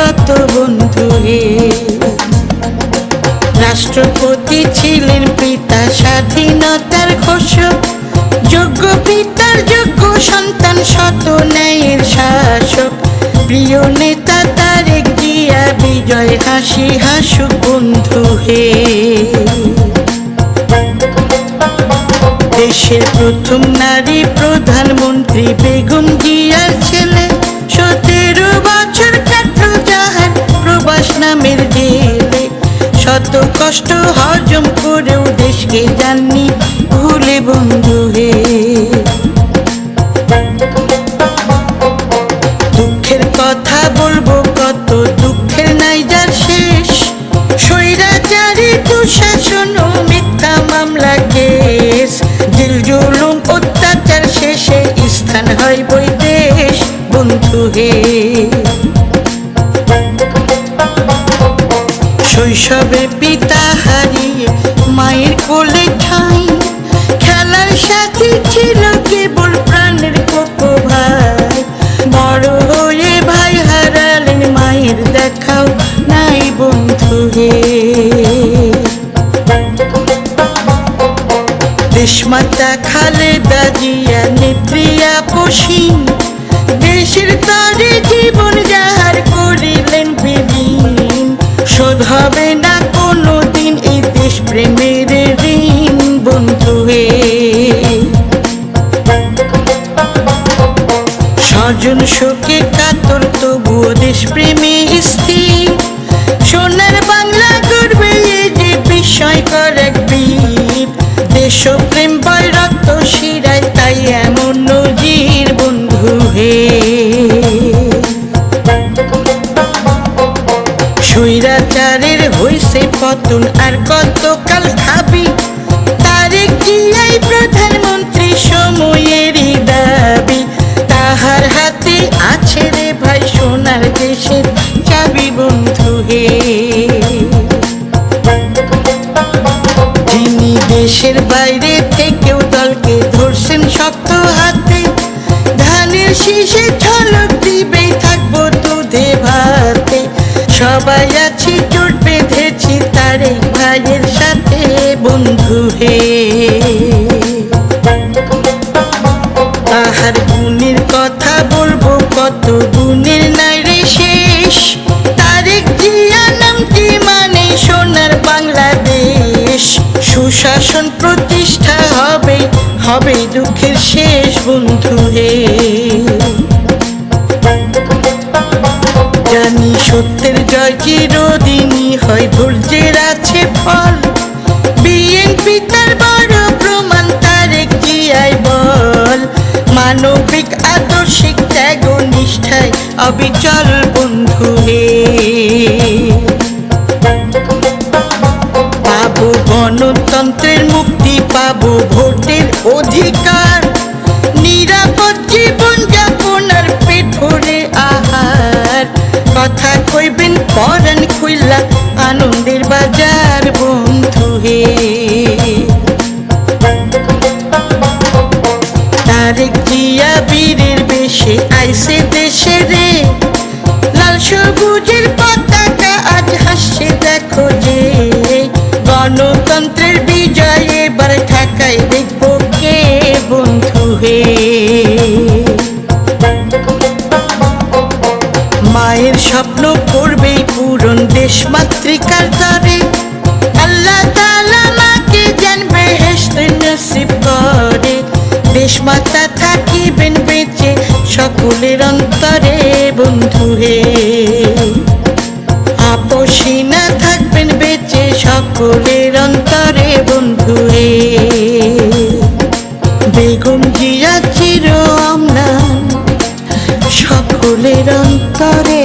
কত বন্ধু হে। রাষ্ট্রপতি ছিলেন পিতা, স্বাধীনতার ঘোষক, যোগ্য পিতার যোগ্য সন্তান, শত ন্যায়ের শাসক। প্রিয় নেতা তারেক জিয়া, বিজয় হাসি হাসুক বন্ধু হে। দেশের প্রথম নারী প্রধানমন্ত্রী বেগম জিয়ার ছেলে, 17 বছর কাটলো যাহার প্রবাস নামের জেলে। শত কষ্ট হজম করেও দেশকে জাননি ভুলে বন্ধু হে। দুঃখের কথা বলবো কত, দুঃখের নাই যার শেষ। স্বৈরাচারী দুঃশাসন ও মিথ্যা মামলা কেস, জেল জুলুম অত্যাচার শেষে স্থান হয় বৈদেশ বন্ধু হে। শৈশবে পিতা হারিয়ে মায়ের কোলে ঠাঁই, খেলার সাথী ছিল কেবল প্রাণের কোকো ভাই। বড় হয়ে ভাই হারালেন, মায়ের দেখাও নাই বন্ধু হে। দেশমাতা খালেদা জিয়া নেত্রী আপসীন, দেশের তরে জীবন যাহার করিলেন বিলীন। শোধ হবে না কোনো দিন এই দেশ প্রেমের ঋণ বন্ধু হে। স্বজন শোকে কাতর তবুও দেশ প্রেমে স্থির, সোনার বাংলা গর্বে যে বিস্ময়কর এক বীর। দেশপ্রেম বয় রক্ত শিরায়, তাই এমন নজির বন্ধু হে। স্বৈরাচারের হইছে পতন, আর কতকাল খাবি? তারেক জিয়াই প্রধানমন্ত্রী, সময়েরই দাবি। তাহার হাতে আছে রে ভাই সোনার দেশের চাবি বন্ধু হে। যিনি দেশের বাইরে থেকেও দলকে ধরছেন শক্ত হাতে, ধানের শীষে ঝলক দিবেই থাকবো দুধে ভাতে। সবাই আছি জোট বেঁধেছি তারেক ভাইয়ের সাথে বন্ধু হে। তাহার গুণের কথা বলবো কত, গুণের নাই রে শেষ। তারেক জিয়া নামটি মানে সোনার বাংলাদেশ। সুশাসন প্রতিষ্ঠা হবে, হবে দুঃখের শেষ বন্ধু হে। জানি সত্যের জয় চিরদিনই হয়, ধৈর্যের আছে ফল। বিএনপি তার বড় প্রমাণ, তারেক জিয়াই বল। মানবিক আদর্শিক ত্যাগ নিষ্ঠায় অবিচল বন্ধু হে। পাবো গণতন্ত্রের মুক্তি, পাবো ভোটের অধিকার, নিরাপদ জীবন যাপন আর পেট ভরে আহার। কথা কইবেন পরাণ খুইলা, আনন্দের বাজার বন্ধু হে। তারেক জিয়া বীরের বেশে আইছে দেশে রে, লাল সবুজের পতাকা আজ হাসছে দেখো যে। গণতন্ত্রের বিজয় এবার ঢাকায় দেখবো কে বন্ধু হে। মায়ের স্বপ্ন করবেই পূরণ দেশ মাতৃকার তরে, আল্লাহ তাআলা মাকে জানবে হেসতে নসিব করে। দেশ মাতা থাকিবেন বেঁচে সকলের অন্তরে বন্ধু হে। আপসী না থাকবেন বেঁচে সকলের অন্তরে বন্ধু হে। বেগম জিয়া চির অম্লান সকলের অন্তরে।